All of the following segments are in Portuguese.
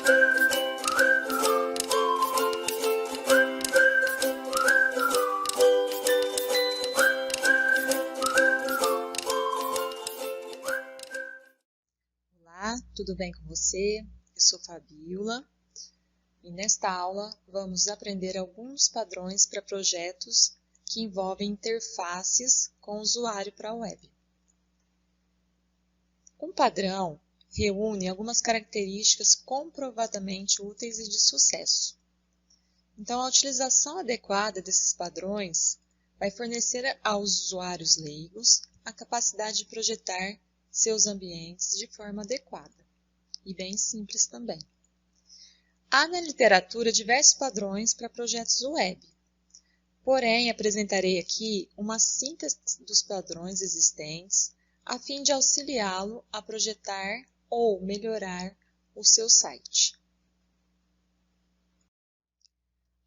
Olá, tudo bem com você? Eu sou Fabiola e nesta aula vamos aprender alguns padrões para projetos que envolvem interfaces com o usuário para a web. Um padrão reúne algumas características comprovadamente úteis e de sucesso. Então, a utilização adequada desses padrões vai fornecer aos usuários leigos a capacidade de projetar seus ambientes de forma adequada e bem simples também. Há na literatura diversos padrões para projetos web, porém apresentarei aqui uma síntese dos padrões existentes a fim de auxiliá-lo a projetar ou melhorar o seu site.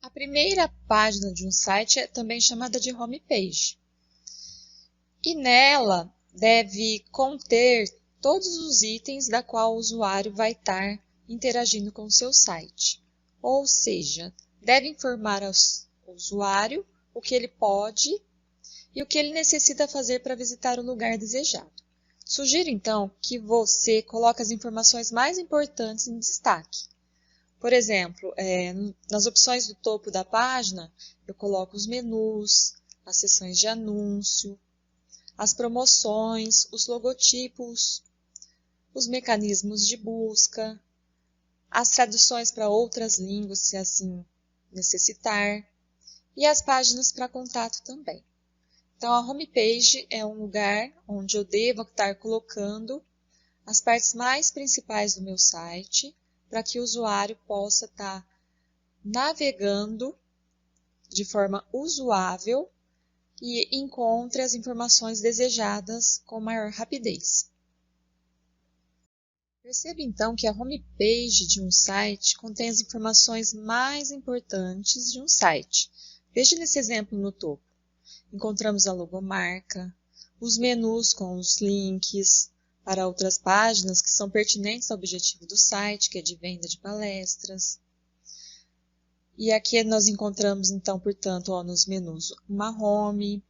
A primeira página de um site é também chamada de homepage, e nela deve conter todos os itens da qual o usuário vai estar interagindo com o seu site. Ou seja, deve informar ao usuário o que ele pode e o que ele necessita fazer para visitar o lugar desejado. Sugiro, então, que você coloque as informações mais importantes em destaque. Por exemplo, nas opções do topo da página, eu coloco os menus, as seções de anúncio, as promoções, os logotipos, os mecanismos de busca, as traduções para outras línguas, se assim necessitar, e as páginas para contato também. Então, a homepage é um lugar onde eu devo estar colocando as partes mais principais do meu site, para que o usuário possa estar navegando de forma usuável e encontre as informações desejadas com maior rapidez. Perceba então que a homepage de um site contém as informações mais importantes de um site. Veja nesse exemplo no topo. Encontramos a logomarca, os menus com os links para outras páginas que são pertinentes ao objetivo do site, que é de venda de palestras. E aqui nós encontramos, então, portanto, nos menus uma home,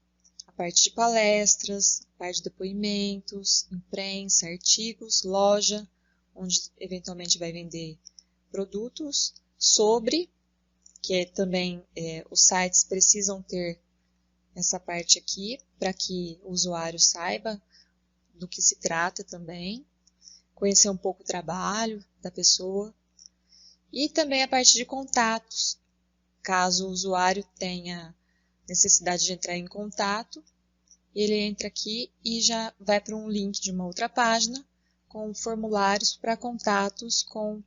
a parte de palestras, a parte de depoimentos, imprensa, artigos, loja, onde eventualmente vai vender produtos, sobre, que também os sites precisam ter essa parte aqui, para que o usuário saiba do que se trata também, conhecer um pouco o trabalho da pessoa, e também a parte de contatos, caso o usuário tenha necessidade de entrar em contato, ele entra aqui e já vai para um link de uma outra página com formulários para contatos com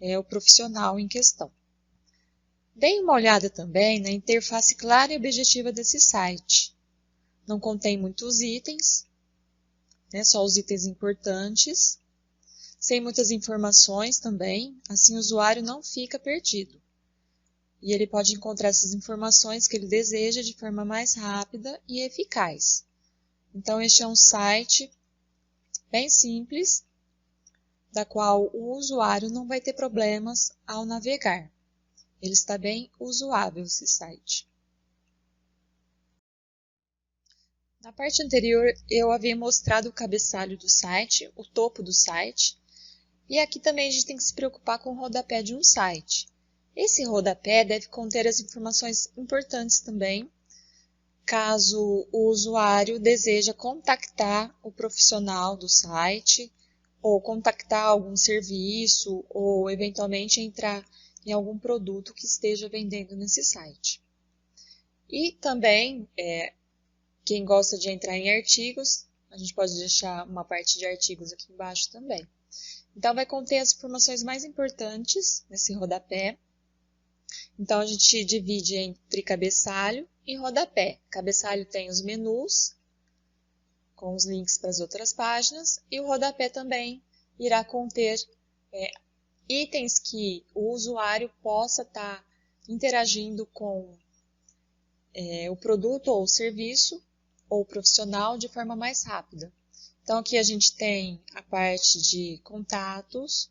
o profissional em questão. Dê uma olhada também na interface clara e objetiva desse site. Não contém muitos itens, só os itens importantes, sem muitas informações também, assim o usuário não fica perdido. E ele pode encontrar essas informações que ele deseja de forma mais rápida e eficaz. Então, este é um site bem simples, da qual o usuário não vai ter problemas ao navegar. Ele está bem usuável, esse site. Na parte anterior, eu havia mostrado o cabeçalho do site, o topo do site, e aqui também a gente tem que se preocupar com o rodapé de um site. Esse rodapé deve conter as informações importantes também, caso o usuário deseja contactar o profissional do site, ou contactar algum serviço, ou eventualmente entrar em algum produto que esteja vendendo nesse site. E também, quem gosta de entrar em artigos, a gente pode deixar uma parte de artigos aqui embaixo também. Então, vai conter as informações mais importantes nesse rodapé. Então, a gente divide entre cabeçalho e rodapé. Cabeçalho tem os menus, com os links para as outras páginas, e o rodapé também irá conter itens que o usuário possa estar interagindo com o produto ou o serviço ou o profissional de forma mais rápida. Então, aqui a gente tem a parte de contatos,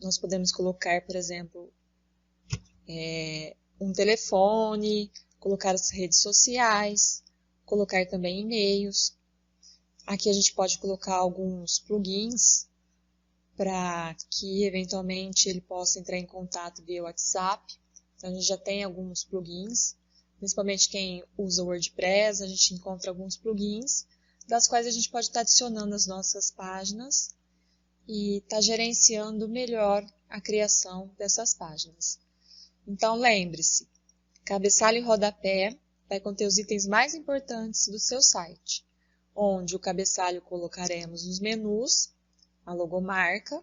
nós podemos colocar, por exemplo, um telefone, colocar as redes sociais, colocar também e-mails. Aqui a gente pode colocar alguns plugins para que eventualmente ele possa entrar em contato via WhatsApp. Então a gente já tem alguns plugins, principalmente quem usa o WordPress, a gente encontra alguns plugins, das quais a gente pode estar adicionando as nossas páginas e estar gerenciando melhor a criação dessas páginas. Então lembre-se, cabeçalho e rodapé vai conter os itens mais importantes do seu site, onde o cabeçalho colocaremos os menus, a logomarca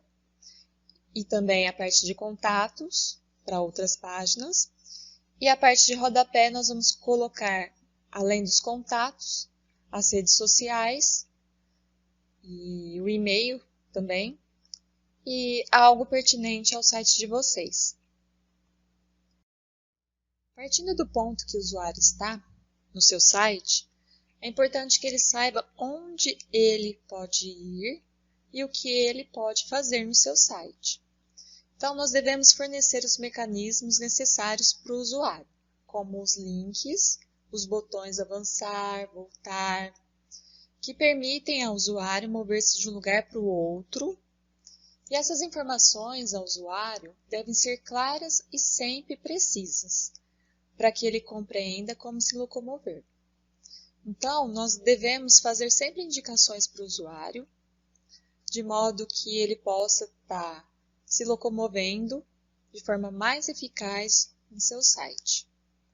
e também a parte de contatos para outras páginas. E a parte de rodapé nós vamos colocar, além dos contatos, as redes sociais e o e-mail também, e algo pertinente ao site de vocês. Partindo do ponto que o usuário está no seu site, é importante que ele saiba onde ele pode ir e o que ele pode fazer no seu site. Então, nós devemos fornecer os mecanismos necessários para o usuário, como os links, os botões avançar, voltar, que permitem ao usuário mover-se de um lugar para o outro. E essas informações ao usuário devem ser claras e sempre precisas, para que ele compreenda como se locomover. Então, nós devemos fazer sempre indicações para o usuário, de modo que ele possa estar se locomovendo de forma mais eficaz em seu site.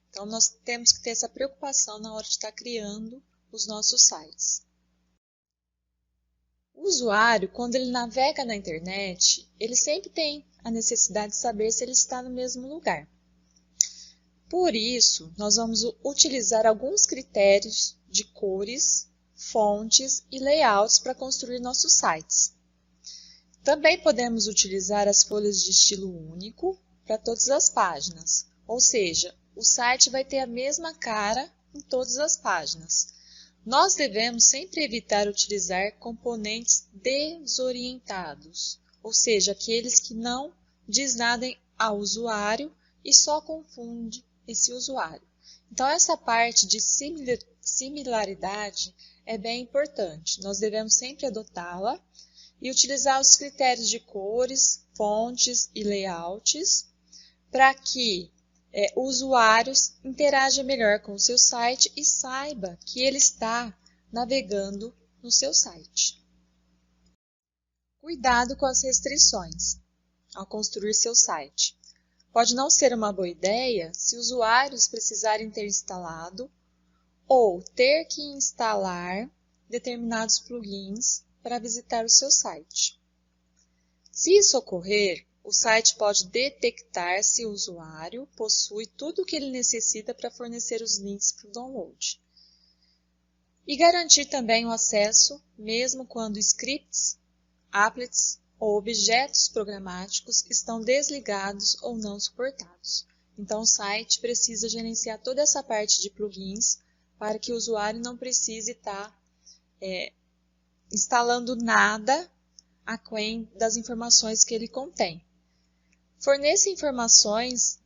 Então, nós temos que ter essa preocupação na hora de estar criando os nossos sites. O usuário, quando ele navega na internet, ele sempre tem a necessidade de saber se ele está no mesmo lugar. Por isso, nós vamos utilizar alguns critérios de cores, fontes e layouts para construir nossos sites. Também podemos utilizar as folhas de estilo único para todas as páginas, ou seja, o site vai ter a mesma cara em todas as páginas. Nós devemos sempre evitar utilizar componentes desorientados, ou seja, aqueles que não diz nada ao usuário e só confunde esse usuário. Então, essa parte de similaridade é bem importante. Nós devemos sempre adotá-la e utilizar os critérios de cores, fontes e layouts para que o usuário interaja melhor com o seu site e saiba que ele está navegando no seu site. Cuidado com as restrições ao construir seu site. Pode não ser uma boa ideia se usuários precisarem ter instalado ou ter que instalar determinados plugins para visitar o seu site. Se isso ocorrer, o site pode detectar se o usuário possui tudo o que ele necessita para fornecer os links para o download. E garantir também o acesso, mesmo quando scripts, applets ou objetos programáticos estão desligados ou não suportados. Então, o site precisa gerenciar toda essa parte de plugins para que o usuário não precise estar instalando nada aquém das informações que ele contém. Forneça informações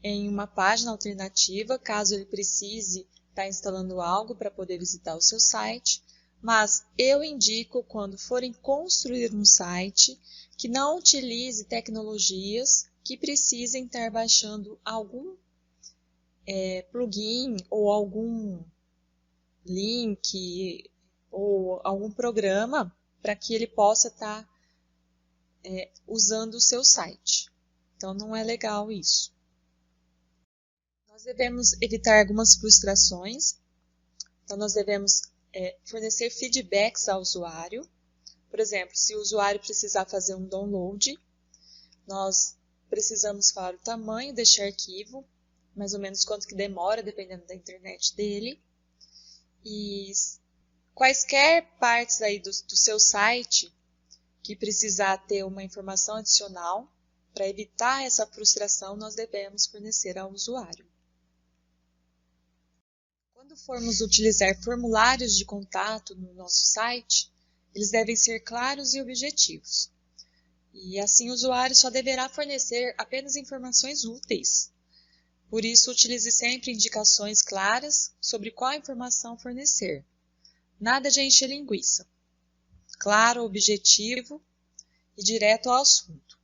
em uma página alternativa, caso ele precise estar instalando algo para poder visitar o seu site, mas eu indico, quando forem construir um site, que não utilize tecnologias que precisem estar baixando algum plugin ou algum link ou algum programa para que ele possa estar usando o seu site. Então, não é legal isso. Nós devemos evitar algumas frustrações. Então, nós devemos fornecer feedbacks ao usuário. Por exemplo, se o usuário precisar fazer um download, nós precisamos falar o tamanho deste arquivo, mais ou menos quanto que demora, dependendo da internet dele. E quaisquer partes aí do seu site que precisar ter uma informação adicional, para evitar essa frustração, nós devemos fornecer ao usuário. Quando formos utilizar formulários de contato no nosso site, eles devem ser claros e objetivos. E assim o usuário só deverá fornecer apenas informações úteis. Por isso, utilize sempre indicações claras sobre qual informação fornecer. Nada de encher linguiça. Claro, objetivo e direto ao assunto.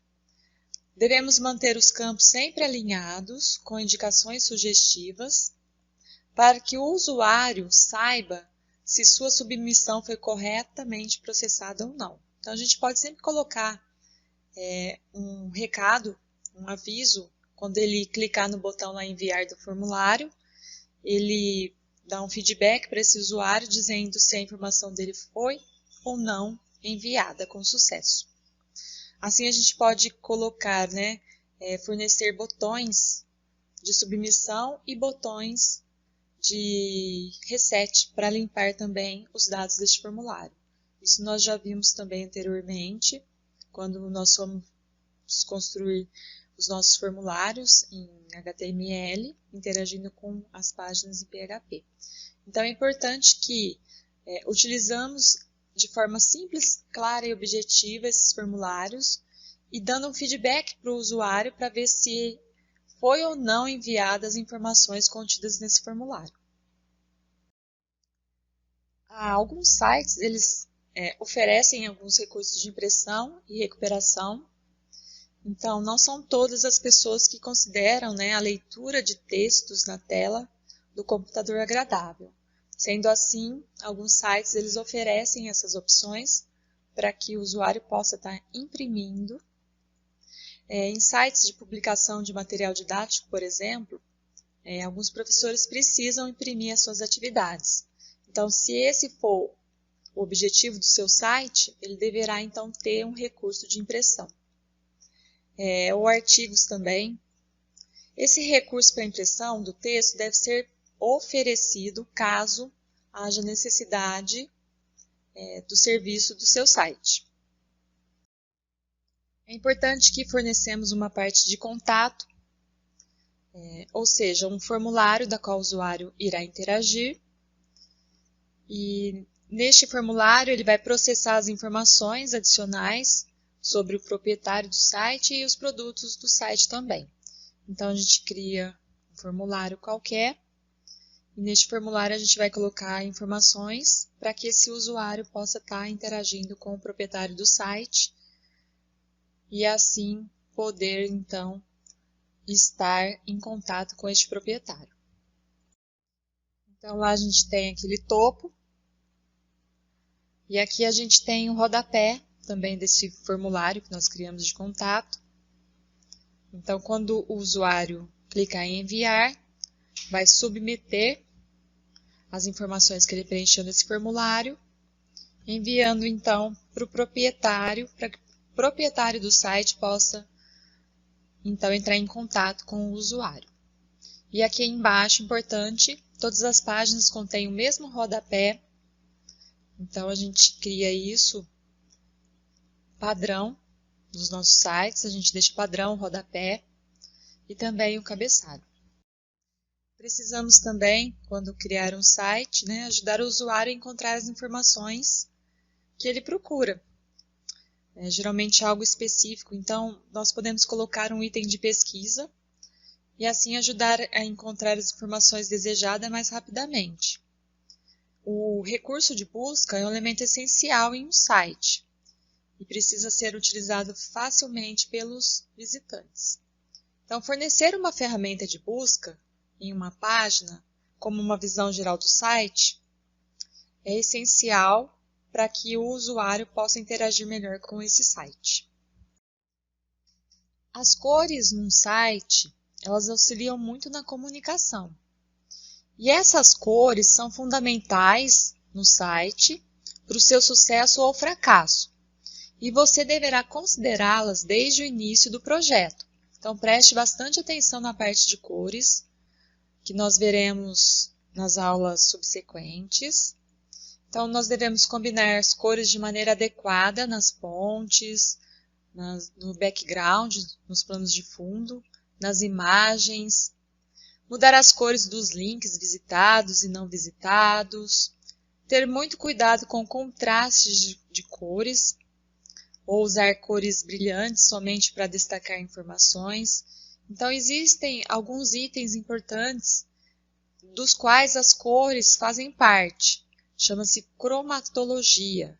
Devemos manter os campos sempre alinhados, com indicações sugestivas, para que o usuário saiba se sua submissão foi corretamente processada ou não. Então, a gente pode sempre colocar um recado, um aviso, quando ele clicar no botão lá enviar do formulário, ele dá um feedback para esse usuário dizendo se a informação dele foi ou não enviada com sucesso. Assim a gente pode colocar, fornecer botões de submissão e botões de reset para limpar também os dados deste formulário. Isso nós já vimos também anteriormente, quando nós fomos construir os nossos formulários em HTML, interagindo com as páginas em PHP. Então é importante que utilizamos de forma simples, clara e objetiva esses formulários e dando um feedback para o usuário para ver se foi ou não enviadas as informações contidas nesse formulário. Alguns sites eles oferecem alguns recursos de impressão e recuperação. Então, não são todas as pessoas que consideram a leitura de textos na tela do computador agradável. Sendo assim, alguns sites eles oferecem essas opções para que o usuário possa estar imprimindo. Em sites de publicação de material didático, por exemplo, alguns professores precisam imprimir as suas atividades. Então, se esse for o objetivo do seu site, ele deverá então ter um recurso de impressão. Ou artigos também. Esse recurso para impressão do texto deve ser oferecido caso haja necessidade do serviço do seu site. É importante que fornecemos uma parte de contato, ou seja, um formulário da qual o usuário irá interagir. E neste formulário ele vai processar as informações adicionais sobre o proprietário do site e os produtos do site também. Então, a gente cria um formulário qualquer e neste formulário a gente vai colocar informações para que esse usuário possa estar interagindo com o proprietário do site e assim poder, então, estar em contato com este proprietário. Então, lá a gente tem aquele topo e aqui a gente tem o rodapé também desse formulário que nós criamos de contato. Então, quando o usuário clicar em enviar, vai submeter as informações que ele preencheu nesse formulário, enviando então para o proprietário, para que o proprietário do site possa então entrar em contato com o usuário. E aqui embaixo, importante, todas as páginas contêm o mesmo rodapé, então a gente cria isso padrão nos nossos sites, a gente deixa padrão o rodapé e também o cabeçalho. Precisamos também, quando criar um site, ajudar o usuário a encontrar as informações que ele procura. Geralmente algo específico, então nós podemos colocar um item de pesquisa e assim ajudar a encontrar as informações desejadas mais rapidamente. O recurso de busca é um elemento essencial em um site e precisa ser utilizado facilmente pelos visitantes. Então, fornecer uma ferramenta de busca em uma página, como uma visão geral do site, é essencial para que o usuário possa interagir melhor com esse site. As cores num site, elas auxiliam muito na comunicação. E essas cores são fundamentais no site para o seu sucesso ou fracasso. E você deverá considerá-las desde o início do projeto. Então, preste bastante atenção na parte de cores, que nós veremos nas aulas subsequentes. Então, nós devemos combinar as cores de maneira adequada nas fontes, no background, nos planos de fundo, nas imagens, mudar as cores dos links visitados e não visitados, ter muito cuidado com contrastes de cores, ou usar cores brilhantes somente para destacar informações. Então, existem alguns itens importantes dos quais as cores fazem parte. Chama-se cromatologia.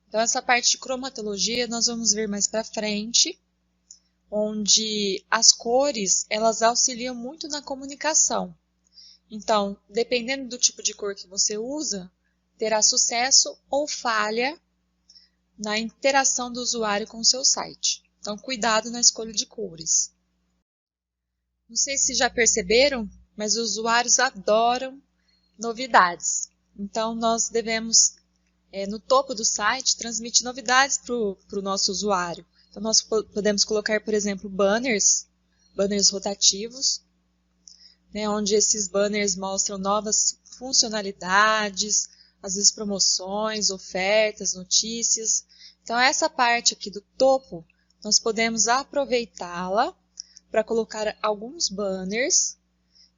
Então, essa parte de cromatologia nós vamos ver mais para frente, onde as cores elas auxiliam muito na comunicação. Então, dependendo do tipo de cor que você usa, terá sucesso ou falha na interação do usuário com o seu site. Então, cuidado na escolha de cores. Não sei se já perceberam, mas os usuários adoram novidades. Então, nós devemos, no topo do site, transmitir novidades para o nosso usuário. Então, nós podemos colocar, por exemplo, banners rotativos, né, onde esses banners mostram novas funcionalidades, às vezes promoções, ofertas, notícias. Então, essa parte aqui do topo, nós podemos aproveitá-la para colocar alguns banners,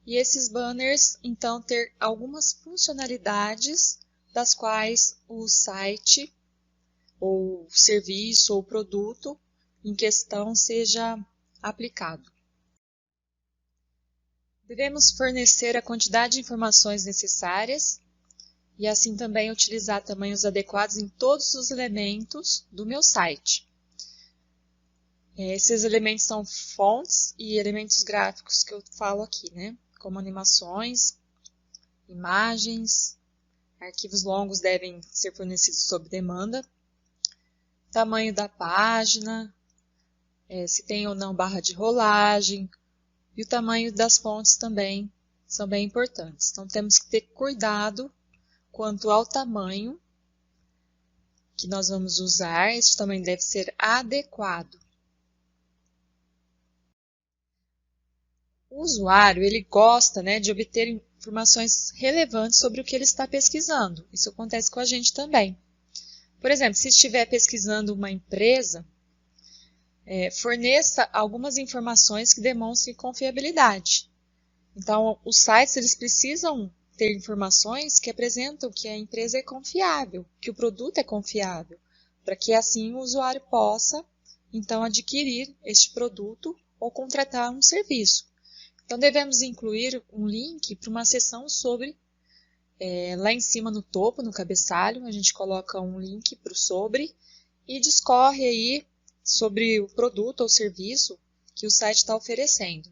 e esses banners, então, ter algumas funcionalidades das quais o site, ou serviço, ou produto em questão seja aplicado. Devemos fornecer a quantidade de informações necessárias e assim também utilizar tamanhos adequados em todos os elementos do meu site. Esses elementos são fontes e elementos gráficos que eu falo aqui, né? Como animações, imagens, arquivos longos devem ser fornecidos sob demanda, tamanho da página, se tem ou não barra de rolagem, e o tamanho das fontes também são bem importantes. Então, temos que ter cuidado quanto ao tamanho que nós vamos usar. Esse tamanho deve ser adequado. O usuário, ele gosta, né, de obter informações relevantes sobre o que ele está pesquisando. Isso acontece com a gente também. Por exemplo, se estiver pesquisando uma empresa, forneça algumas informações que demonstrem confiabilidade. Então, os sites eles precisam ter informações que apresentam que a empresa é confiável, que o produto é confiável, para que assim o usuário possa, então, adquirir este produto ou contratar um serviço. Então, devemos incluir um link para uma seção sobre, lá em cima no topo, no cabeçalho, a gente coloca um link para o sobre e discorre aí sobre o produto ou serviço que o site está oferecendo.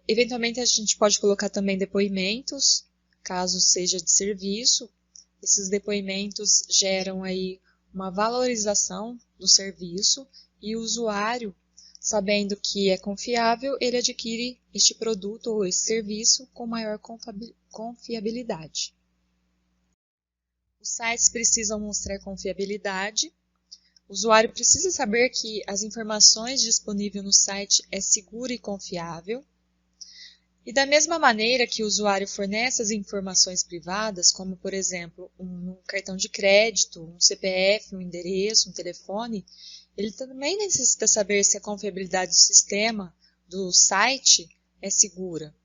Eventualmente a gente pode colocar também depoimentos, caso seja de serviço. Esses depoimentos geram aí uma valorização do serviço e o usuário, sabendo que é confiável, ele adquire este produto ou esse serviço com maior confiabilidade. Os sites precisam mostrar confiabilidade. O usuário precisa saber que as informações disponíveis no site é segura e confiável. E da mesma maneira que o usuário fornece as informações privadas, como por exemplo um cartão de crédito, um CPF, um endereço, um telefone, ele também necessita saber se a confiabilidade do sistema, do site, é segura.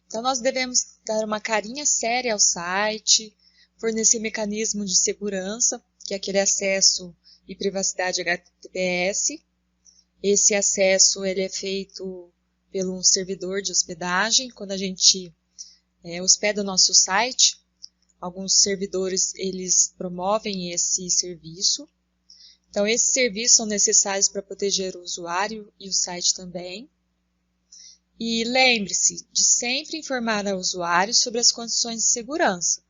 Então nós devemos dar uma carinha séria ao site, fornecer mecanismo de segurança, que é aquele acesso e privacidade HTTPS. Esse acesso ele é feito pelo servidor de hospedagem. Quando a gente hospeda o nosso site, alguns servidores eles promovem esse serviço. Então, esses serviços são necessários para proteger o usuário e o site também. E lembre-se de sempre informar ao usuário sobre as condições de segurança.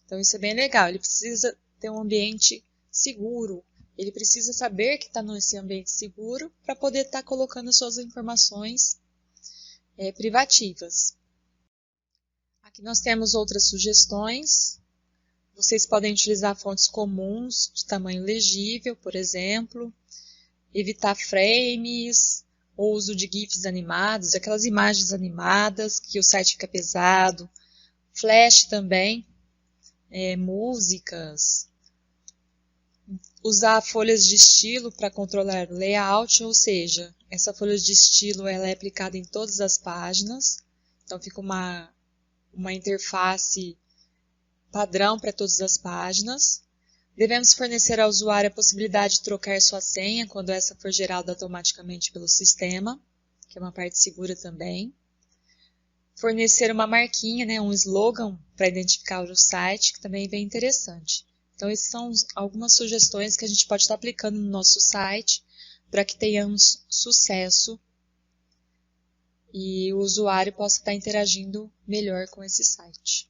Então, isso é bem legal. Ele precisa ter um ambiente seguro. Ele precisa saber que está nesse ambiente seguro para poder estar colocando suas informações privativas. Aqui nós temos outras sugestões. Vocês podem utilizar fontes comuns de tamanho legível, por exemplo, evitar frames, ou uso de GIFs animados, aquelas imagens animadas que o site fica pesado, flash também, músicas, usar folhas de estilo para controlar o layout, ou seja, essa folha de estilo ela é aplicada em todas as páginas, então fica uma interface padrão para todas as páginas. Devemos fornecer ao usuário a possibilidade de trocar sua senha quando essa for gerada automaticamente pelo sistema, que é uma parte segura também. Fornecer uma marquinha, né, um slogan para identificar o site, que também é bem interessante. Então, essas são algumas sugestões que a gente pode estar aplicando no nosso site para que tenhamos sucesso e o usuário possa estar interagindo melhor com esse site.